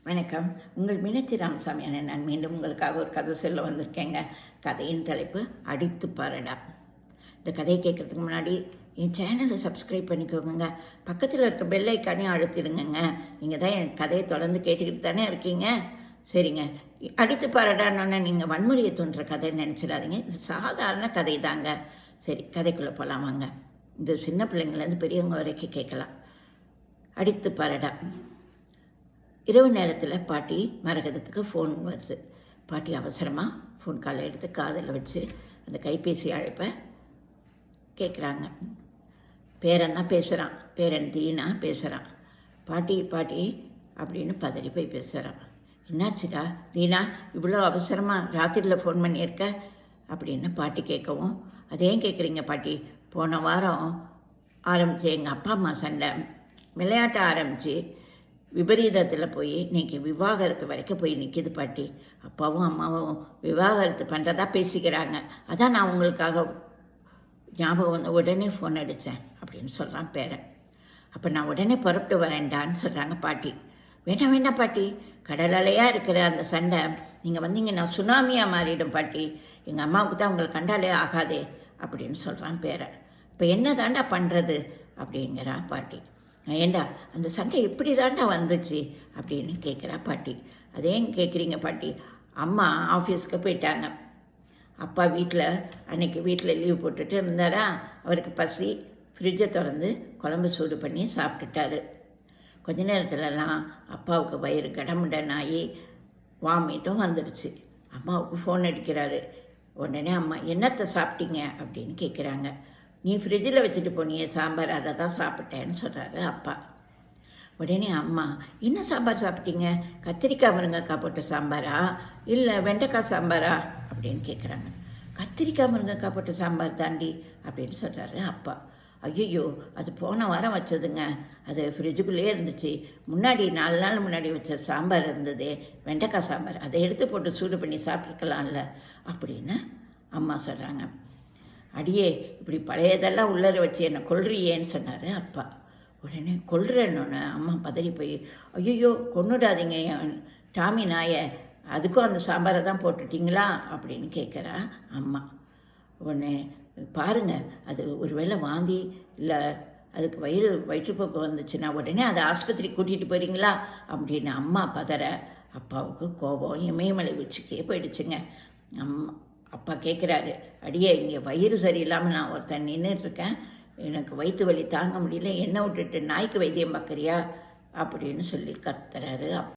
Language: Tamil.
வணக்கம். உங்கள் மீனாட்சி ராமசாமி அண்ணன். நான் மீண்டும் உங்களுக்காக ஒரு கதை சொல்ல வந்திருக்கேங்க. கதையின் தலைப்பு அடித்து பாரடா. இந்த கதையை கேட்குறதுக்கு முன்னாடி என் சேனலை சப்ஸ்கிரைப் பண்ணிக்கோங்க. பக்கத்தில் இருக்க பெல் ஐக்கானையும் அழுத்திடுங்க. நீங்கள் தான் என் கதையை தொடர்ந்து கேட்டுக்கிட்டு தானே இருக்கீங்க. சரிங்க, அடித்து பாரடான்னு நீங்கள் வன்முறையை தோன்ற கதைன்னு நினச்சிடாதீங்க. இது சாதாரண கதை தாங்க. சரி, கதைக்குள்ளே போகலாம் வாங்க. இது சின்ன பிள்ளைங்கள்லேருந்து பெரியவங்க வரைக்கும் கேட்கலாம். அடித்து பாரடா. இரவு நேரத்தில் பாட்டி மரகதத்துக்கு ஃபோன் வருது. பாட்டி அவசரமாக ஃபோன் காலை எடுத்து காதில் வச்சு அந்த கைபேசி அழைப்பை கேட்குறாங்க. பேரன் தான் பேசுகிறான். பேரன் தீனா பேசுகிறான். பாட்டி பாட்டி அப்படின்னு பதறி போய் பேசுகிறான். என்னாச்சுடா தீனா, இவ்வளோ அவசரமாக ராத்திரியில் ஃபோன் பண்ணியிருக்க அப்படின்னு பாட்டி கேட்கவும், அதேன் கேட்குறீங்க பாட்டி, போன வாரம் ஆரம்பித்து எங்கள் அப்பா அம்மா சண்டை விளையாட்ட ஆரம்பித்து விபரீதத்தில் போய் இன்றைக்கி விவாகரத்து வரைக்கும் போய் நிற்கிது பாட்டி. அப்பாவும் அம்மாவும் விவாகரத்து பண்ணுறதா பேசிக்கிறாங்க. அதான் நான் உங்களுக்காக ஞாபகம் வந்து உடனே ஃபோன் அடித்தேன் அப்படின்னு சொல்கிறான் பேரன். அப்போ நான் உடனே புறப்பட்டு வரேன்டான்னு சொல்கிறாங்க பாட்டி. வேண்டாம் வேண்டாம் பாட்டி, கடல் அலையாக இருக்கிற அந்த சண்டை நீங்கள் வந்தீங்கன்னா சுனாமியாக மாறிடும் பாட்டி. எங்கள் அம்மாவுக்கு தான் உங்களை கண்டாலே ஆகாதே அப்படின்னு சொல்கிறான் பேரன். இப்போ என்ன தாண்டா பண்ணுறது அப்படிங்கிறான் பாட்டி. ஏண்டா அந்த சண்டை எப்படி தாண்டா வந்துச்சு அப்படின்னு கேட்குறா பாட்டி. அதேன் கேட்குறீங்க பாட்டி, அம்மா ஆஃபீஸ்க்கு போயிட்டாங்க. அப்பா அன்னைக்கு வீட்டில் லீவ் போட்டுட்டு இருந்தாரா, அவருக்கு பசி. ஃப்ரிட்ஜை திறந்து குழம்பு சூடு பண்ணி சாப்பிட்டுட்டாரு. கொஞ்ச நேரத்துலலாம் அப்பாவுக்கு வயிறு கடமுடனாகி வாமிட்டும் வந்துடுச்சு. அம்மாவுக்கு ஃபோன் அடிக்கிறாரு. உடனே அம்மா என்னத்தை சாப்பிட்டீங்க அப்படின்னு கேட்குறாங்க. நீ ஃப்ரிட்ஜில் வச்சுட்டு போனியே சாம்பார், அதை தான் சாப்பிட்டேன்னு சொல்கிறாரு அப்பா. உடனே அம்மா, என்ன சாம்பார் சாப்பிட்டீங்க? கத்திரிக்காய் முருங்கைக்காய் போட்ட சாம்பாரா இல்லை வெண்டைக்காய் சாம்பாரா அப்படின்னு கேட்குறாங்க. கத்திரிக்காய் முருங்கைக்காய் போட்ட சாம்பார் தாண்டி அப்படின்னு சொல்கிறாரு அப்பா. ஐயோ, அது போன வாரம் வச்சதுங்க, அது ஃப்ரிட்ஜுக்குள்ளேயே இருந்துச்சு. முன்னாடி 4 நாள் முன்னாடி வச்ச சாம்பார் இருந்தது, வெண்டைக்காய் சாம்பார், அதை எடுத்து போட்டு சூடு பண்ணி சாப்பிட்ருக்கலாம்ல அப்படின்னு அம்மா சொல்கிறாங்க. அடியே, இப்படி பழையதெல்லாம் உள்ளர வச்சு என்னை கொல்றியேன்னு சொன்னார் அப்பா. உடனே கொல்றேன்னு அம்மா பதறி போய், ஐயோ கொன்னுடாதீங்க டாமி நாயை, அதுக்கும் அந்த சாம்பாரை தான் போட்டுட்டிங்களா அப்படின்னு கேட்குறா அம்மா. உடனே பாருங்கள், அது ஒருவேளை வாந்தி இல்லை அதுக்கு வயிற்றுப்போக்கு வந்துச்சுன்னா உடனே அதை ஆஸ்பத்திரிக்கு கூட்டிகிட்டு போகிறீங்களா அப்படின்னு அம்மா பதற அப்பாவுக்கு கோபம் இமயமலை உச்சிக்கே போயிடுச்சுங்க. அப்பா கேட்குறாரு, அடியே இங்கே வயிறு சரியில்லாமல் நான் ஒருத்தன் நின்றுட்டுருக்கேன், எனக்கு வயிற்று வலி தாங்க முடியல, என்ன விட்டுட்டு நாய்க்கு வைத்தியம் பார்க்குறியா அப்படின்னு சொல்லி கத்துறாரு.